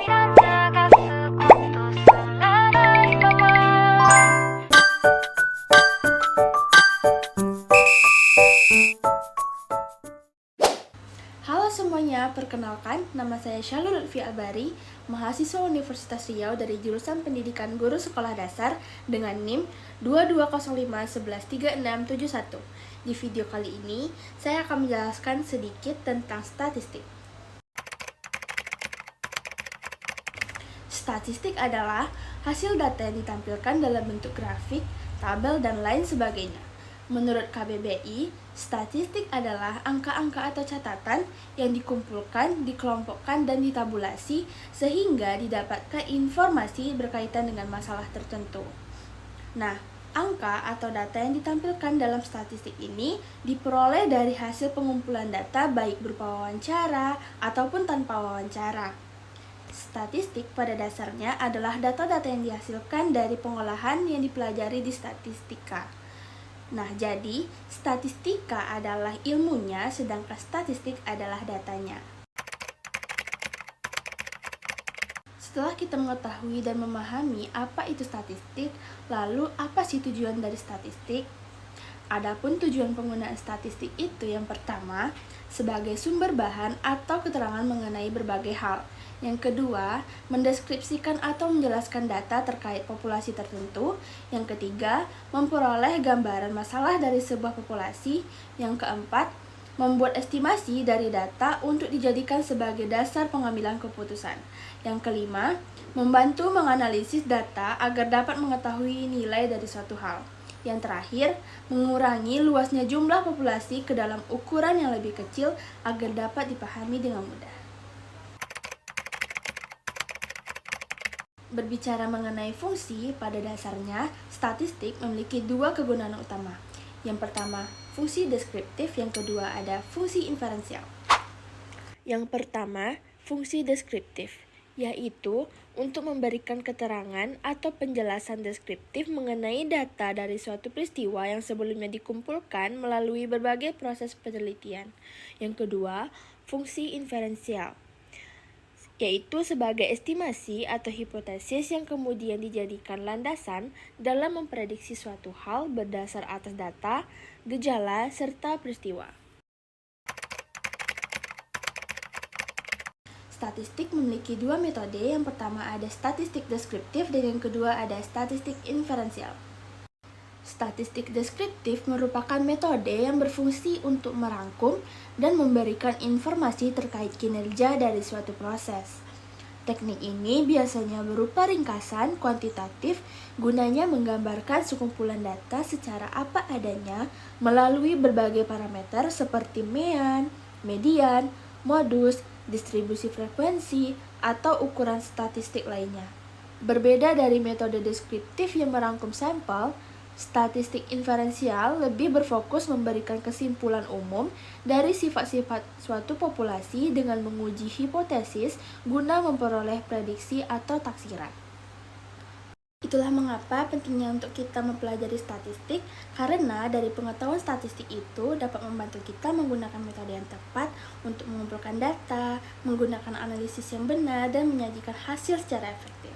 Halo semuanya, perkenalkan, nama saya Syalul Lutfi Albari, mahasiswa Universitas Riau dari jurusan Pendidikan Guru Sekolah Dasar dengan NIM 2205113671. Di video kali ini, saya akan menjelaskan sedikit tentang statistik. Statistik adalah hasil data yang ditampilkan dalam bentuk grafik, tabel, dan lain sebagainya. Menurut KBBI, statistik adalah angka-angka atau catatan yang dikumpulkan, dikelompokkan, dan ditabulasi sehingga didapatkan informasi berkaitan dengan masalah tertentu. Nah, angka atau data yang ditampilkan dalam statistik ini diperoleh dari hasil pengumpulan data baik berupa wawancara ataupun tanpa wawancara. Statistik pada dasarnya adalah data-data yang dihasilkan dari pengolahan yang dipelajari di statistika. Nah, jadi statistika adalah ilmunya, sedangkan statistik adalah datanya. Setelah kita mengetahui dan memahami apa itu statistik, lalu apa sih tujuan dari statistik? Adapun tujuan penggunaan statistik itu yang pertama, sebagai sumber bahan atau keterangan mengenai berbagai hal. Yang kedua, mendeskripsikan atau menjelaskan data terkait populasi tertentu. Yang ketiga, memperoleh gambaran masalah dari sebuah populasi. Yang keempat, membuat estimasi dari data untuk dijadikan sebagai dasar pengambilan keputusan. Yang kelima, membantu menganalisis data agar dapat mengetahui nilai dari suatu hal. Yang terakhir, mengurangi luasnya jumlah populasi ke dalam ukuran yang lebih kecil agar dapat dipahami dengan mudah. Berbicara mengenai fungsi, pada dasarnya statistik memiliki dua kegunaan utama. Yang pertama, fungsi deskriptif, yang kedua ada fungsi inferensial. Yang pertama, fungsi deskriptif, yaitu untuk memberikan keterangan atau penjelasan deskriptif mengenai data dari suatu peristiwa yang sebelumnya dikumpulkan melalui berbagai proses penelitian. Yang kedua, fungsi inferensial, yaitu sebagai estimasi atau hipotesis yang kemudian dijadikan landasan dalam memprediksi suatu hal berdasar atas data, gejala, serta peristiwa. Statistik memiliki dua metode, yang pertama ada statistik deskriptif dan yang kedua ada statistik inferensial. Statistik deskriptif merupakan metode yang berfungsi untuk merangkum dan memberikan informasi terkait kinerja dari suatu proses. Teknik ini biasanya berupa ringkasan kuantitatif, gunanya menggambarkan sekumpulan data secara apa adanya melalui berbagai parameter seperti mean, median, modus, distribusi frekuensi, atau ukuran statistik lainnya. Berbeda dari metode deskriptif yang merangkum sampel, statistik inferensial lebih berfokus memberikan kesimpulan umum dari sifat-sifat suatu populasi dengan menguji hipotesis guna memperoleh prediksi atau taksiran. Itulah mengapa pentingnya untuk kita mempelajari statistik, karena dari pengetahuan statistik itu dapat membantu kita menggunakan metode yang tepat untuk mengumpulkan data, menggunakan analisis yang benar, dan menyajikan hasil secara efektif.